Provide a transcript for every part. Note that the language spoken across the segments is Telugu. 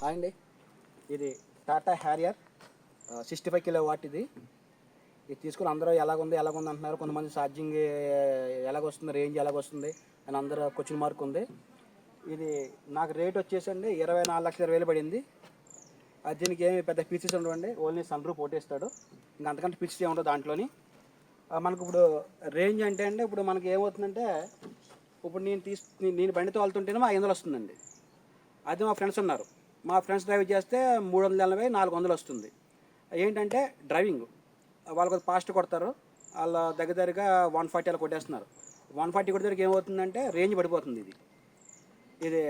హాయ్ అండి, ఇది టాటా హ్యారియర్ 65 కిలో వాట్. ఇది తీసుకుని అందరూ ఎలాగుంది అంటున్నారు. కొంతమంది ఛార్జింగ్ ఎలాగొస్తుంది, రేంజ్ ఎలాగొస్తుంది అని అందరూ క్వశ్చన్ మార్క్ ఉంది. ఇది నాకు రేట్ వచ్చేసండి 24,20,000 పడింది. దీనికి ఏమి పెద్ద ఫీచర్స్ ఉండవండి, ఓన్లీ సన్ రూఫ్ ఓటేస్తాడు. ఇంకా అంతకంటే ఫీచర్స్ ఏమి ఉండదు దాంట్లోని. మనకు ఇప్పుడు రేంజ్ అంటే అండి, ఇప్పుడు మనకి ఏమవుతుందంటే, ఇప్పుడు నేను బండితో వెళ్తుంటేనే 500 వస్తుందండి. అది మా ఫ్రెండ్స్ ఉన్నారు, మా ఫ్రెండ్స్ డ్రైవ్ చేస్తే 380, 400 వస్తుంది. ఏంటంటే డ్రైవింగ్ వాళ్ళు కొద్దిగా ఫాస్ట్ కొడతారు, వాళ్ళ దగ్గరగా 140 అలా కొట్టేస్తున్నారు. 140 కొట్టేసరికి ఏమవుతుందంటే రేంజ్ పడిపోతుంది. ఇది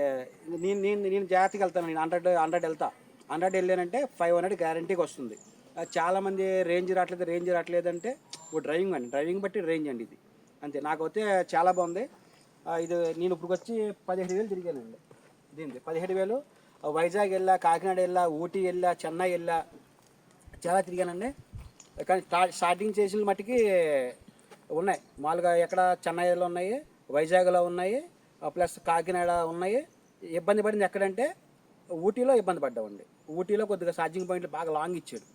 నేను జాగ్రత్తగా వెళ్తాను. నేను 100 వెళ్తా. 100 వెళ్ళానంటే 500 గ్యారంటీగా వస్తుంది. చాలామంది రేంజ్ రావట్లేదంటే ఇప్పుడు డ్రైవింగ్ బట్టి రేంజ్ అండి ఇది. అంతే. నాకైతే చాలా బాగుంది. ఇది నేను ఇప్పుడు వచ్చి 17,000 తిరిగానండి. దీనికి 17,000. వైజాగ్ వెళ్ళా, కాకినాడ వెళ్ళా, ఊటీ వెళ్ళా, చెన్నై వెళ్ళా, చాలా తిరిగానండి. కానీ స్టార్టింగ్ చేసిన మట్టుకి ఉన్నాయి. మామూలుగా ఎక్కడ చెన్నైలో ఉన్నాయి, వైజాగ్లో ఉన్నాయి, ప్లస్ కాకినాడ ఉన్నాయి. ఇబ్బంది పడింది ఎక్కడంటే ఊటీలో ఇబ్బంది పడ్డామండి. ఊటీలో కొద్దిగా ఛార్జింగ్ పాయింట్లు బాగా లాంగ్ ఇచ్చాడు,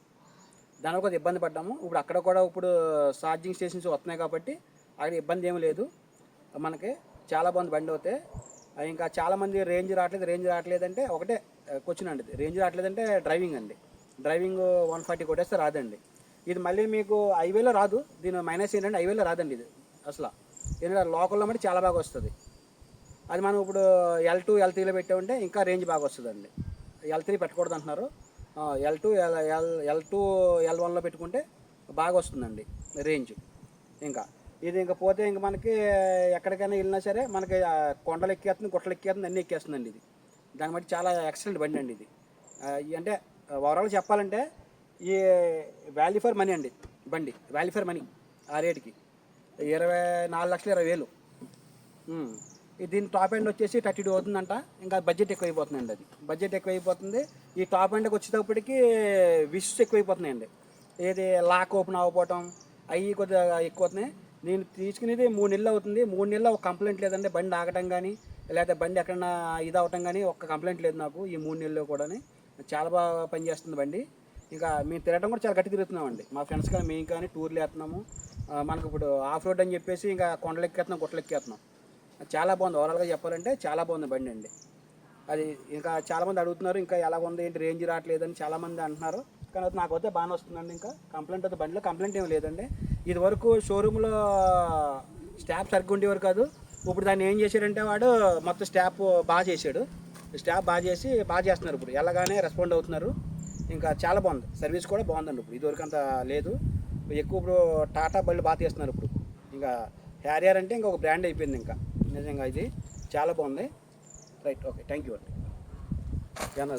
దానివల్ల కొద్దిగా ఇబ్బంది పడ్డాము. ఇప్పుడు అక్కడ కూడా ఇప్పుడు ఛార్జింగ్ స్టేషన్స్ వస్తున్నాయి కాబట్టి అక్కడ ఇబ్బంది ఏమీ లేదు. మనకి చాలా బాగుంది బండి అవుతే. ఇంకా చాలామంది రేంజ్ రావట్లేదంటే ఒకటే క్వశ్చన్ అండి, రేంజ్ రావట్లేదంటే డ్రైవింగ్ 140 కొట్టేస్తే రాదండి. ఇది మళ్ళీ మీకు హైవేలో రాదు. దీని మైనస్ ఏంటంటే హైవేలో రాదండి ఇది అసలు. ఎందుకంటే లోకల్లో మట్టి చాలా బాగా వస్తుంది. అది మనం ఇప్పుడు L2, L3లో పెట్టామంటే ఇంకా రేంజ్ బాగా వస్తుందండి. L3 పెట్టకూడదు అంటున్నారు. L2, L1లో పెట్టుకుంటే బాగా వస్తుందండి రేంజ్. ఇంకా పోతే ఇంకా మనకి ఎక్కడికైనా వెళ్ళినా సరే మనకి కొండలు ఎక్కేస్తుంది, గుట్టలు ఎక్కేస్తుంది, అన్నీ ఎక్కేస్తుందండి ఇది. దాన్ని బట్టి చాలా ఎక్సలెంట్ బండి అండి ఇది. అంటే ఓవరాల్ చెప్పాలంటే ఈ వాల్యూ ఫర్ మనీ అండి బండి. వాల్యూ ఫర్ మనీ ఆ రేటుకి 24,20,000. దీని టాప్ ఎండ్ వచ్చేసి 32 అవుతుందంట. ఇంకా బడ్జెట్ ఎక్కువైపోతుందండి. అది బడ్జెట్ ఎక్కువైపోతుంది. ఈ టాప్ ఎండ్కి వచ్చేటప్పటికి విషస్ ఎక్కువైపోతున్నాయండి. ఏది లాక్ ఓపెన్ అవ్వకపోవటం అవి కొద్దిగా ఎక్కువ అవుతున్నాయి. నేను తీసుకునేది 3 నెలలు అవుతుంది. 3 నెలలు ఒక కంప్లైంట్ లేదండి. బండి ఆగటం కానీ లేకపోతే బండి ఎక్కడన్నా ఇది అవటం కానీ ఒక్క కంప్లైంట్ లేదు నాకు ఈ 3 నెలల్లో కూడా. చాలా బాగా పనిచేస్తుంది బండి. ఇంకా మేము తిరగడం కూడా చాలా గట్టి తిరుగుతున్నామండి. మా ఫ్రెండ్స్ కానీ మేము కానీ టూర్లు వేస్తున్నాము. మనకు ఇప్పుడు ఆఫ్ రోడ్ అని చెప్పేసి ఇంకా కొండలు ఎక్కేస్తున్నాం, గుట్టలు ఎక్కేస్తున్నాం. చాలా బాగుంది. ఓవరాల్గా చెప్పాలంటే చాలా బాగుంది బండి అండి. అది ఇంకా చాలామంది అడుగుతున్నారు ఇంకా ఎలా ఉంది ఏంటి, రేంజ్ రావట్లేదని చాలామంది అంటున్నారు. కానీ నాకు అయితే బాగానే వస్తుందండి. ఇంకా కంప్లైంట్ అయితే బండిలో కంప్లైంట్ ఏమి లేదండి. ఇది వరకు షోరూంలో స్టాఫ్ సరిగ్గా ఉండేవారు కాదు. ఇప్పుడు దాన్ని ఏం చేశాడంటే వాడు మొత్తం స్టాఫ్ బాగా చేశాడు. స్టాఫ్ బాగా చేస్తున్నారు. ఇప్పుడు ఎలాగానే రెస్పాండ్ అవుతున్నారు. ఇంకా చాలా బాగుంది. సర్వీస్ కూడా బాగుందండి. ఇప్పుడు ఇదివరకు అంత లేదు. ఎక్కువ ఇప్పుడు టాటా బళ్ళు బాగా తీస్తున్నారు. ఇప్పుడు ఇంకా హ్యారియర్ అంటే ఇంకా ఒక బ్రాండ్ అయిపోయింది. ఇంకా నిజంగా ఇది చాలా బాగుంది. రైట్, ఓకే, థ్యాంక్ యూ అండి. ఏమన్నా